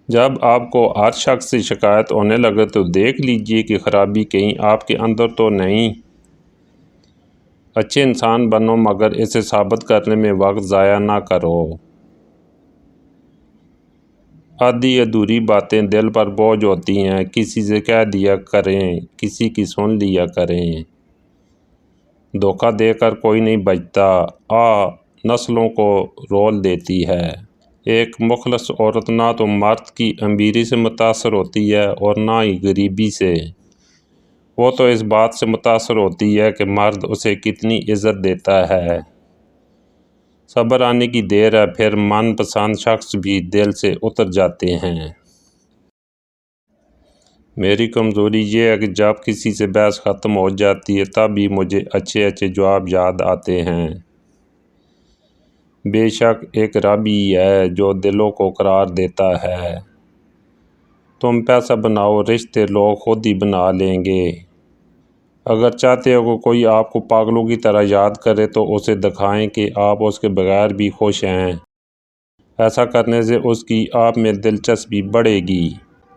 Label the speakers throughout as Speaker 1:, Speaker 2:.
Speaker 1: جب آپ کو ہر شخص سے شکایت ہونے لگے تو دیکھ لیجئے کہ خرابی کہیں آپ کے اندر تو نہیں۔ اچھے انسان بنو مگر اسے ثابت کرنے میں وقت ضائع نہ کرو۔ آدھی ادھوری باتیں دل پر بوجھ ہوتی ہیں، کسی سے کہہ دیا کریں، کسی کی سن لیا کریں۔ دھوکہ دے کر کوئی نہیں بچتا، نسلوں کو رول دیتی ہے۔ ایک مخلص عورت نہ تو مرد کی امیری سے متاثر ہوتی ہے اور نہ ہی غریبی سے۔ وہ تو اس بات سے متاثر ہوتی ہے کہ مرد اسے کتنی عزت دیتا ہے۔ صبر آنے کی دیر ہے، پھر من پسند شخص بھی دل سے اتر جاتے ہیں۔ میری کمزوری یہ ہے کہ جب کسی سے بحث ختم ہو جاتی ہے تب ہی مجھے اچھے اچھے جواب یاد آتے ہیں۔ بے شک ایک رب ہی ہے جو دلوں کو قرار دیتا ہے۔ تم پیسہ بناؤ، رشتے لوگ خود ہی بنا لیں گے۔ اگر چاہتے ہو کہ کوئی آپ کو پاگلوں کی طرح یاد کرے تو اسے دکھائیں کہ آپ اس کے بغیر بھی خوش ہیں۔ ایسا کرنے سے اس کی آپ میں دلچسپی بڑھے گی۔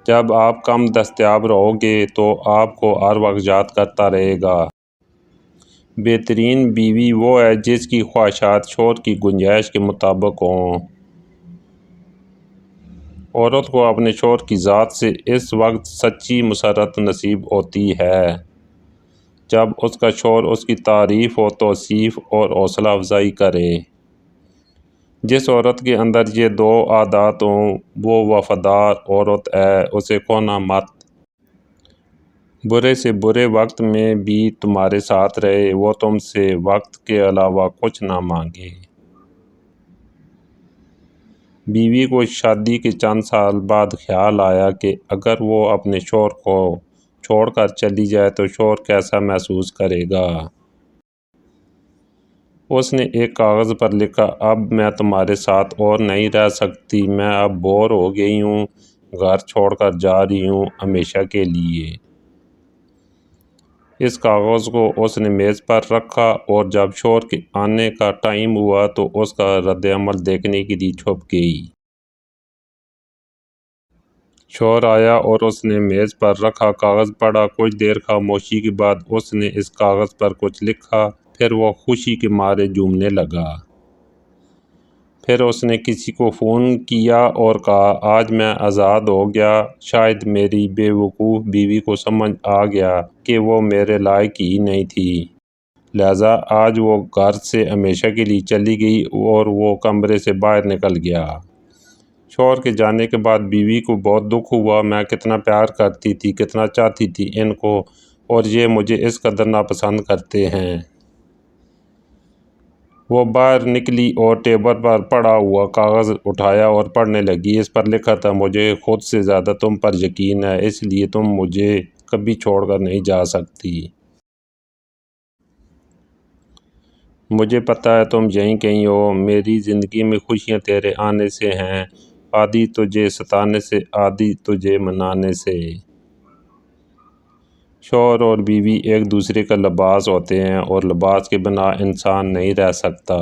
Speaker 1: جب آپ کم دستیاب رہو گے تو آپ کو ہر وقت یاد کرتا رہے گا۔ بہترین بیوی وہ ہے جس کی خواہشات شوہر کی گنجائش کے مطابق ہوں۔ عورت کو اپنے شوہر کی ذات سے اس وقت سچی مسرت نصیب ہوتی ہے جب اس کا شوہر اس کی تعریف و توصیف اور حوصلہ افزائی کرے۔ جس عورت کے اندر یہ دو عادات ہوں وہ وفادار عورت ہے، اسے کھونا مت۔ برے سے برے وقت میں بھی تمہارے ساتھ رہے، وہ تم سے وقت کے علاوہ کچھ نہ مانگے۔ بیوی کو شادی کے چند سال بعد خیال آیا کہ اگر وہ اپنے شوہر کو چھوڑ کر چلی جائے تو شوہر کیسا محسوس کرے گا۔ اس نے ایک کاغذ پر لکھا، اب میں تمہارے ساتھ اور نہیں رہ سکتی، میں اب بور ہو گئی ہوں، گھر چھوڑ کر جا رہی ہوں ہمیشہ کے لیے۔ اس کاغذ کو اس نے میز پر رکھا اور جب شوہر کے آنے کا ٹائم ہوا تو اس کا رد عمل دیکھنے کے لیے چھپ گئی۔ شوہر آیا اور اس نے میز پر رکھا کاغذ پڑھا، کچھ دیر خاموشی کے بعد اس نے اس کاغذ پر کچھ لکھا، پھر وہ خوشی کے مارے جھومنے لگا۔ پھر اس نے کسی کو فون کیا اور کہا، آج میں آزاد ہو گیا۔ شاید میری بے وقوف بیوی کو سمجھ آ گیا کہ وہ میرے لائق ہی نہیں تھی، لہٰذا آج وہ گھر سے ہمیشہ کے لیے چلی گئی اور وہ کمرے سے باہر نکل گیا۔ شوہر کے جانے کے بعد بیوی کو بہت دکھ ہوا، میں کتنا پیار کرتی تھی، کتنا چاہتی تھی ان کو، اور یہ مجھے اس قدر ناپسند کرتے ہیں۔ وہ باہر نکلی اور ٹیبل پر پڑا ہوا کاغذ اٹھایا اور پڑھنے لگی۔ اس پر لکھا تھا، مجھے خود سے زیادہ تم پر یقین ہے، اس لیے تم مجھے کبھی چھوڑ کر نہیں جا سکتی۔ مجھے پتہ ہے تم یہیں کہیں ہو، میری زندگی میں خوشیاں تیرے آنے سے ہیں، آدھی تجھے ستانے سے، آدھی تجھے منانے سے۔ شوہر اور بیوی ایک دوسرے کا لباس ہوتے ہیں اور لباس کے بنا انسان نہیں رہ سکتا۔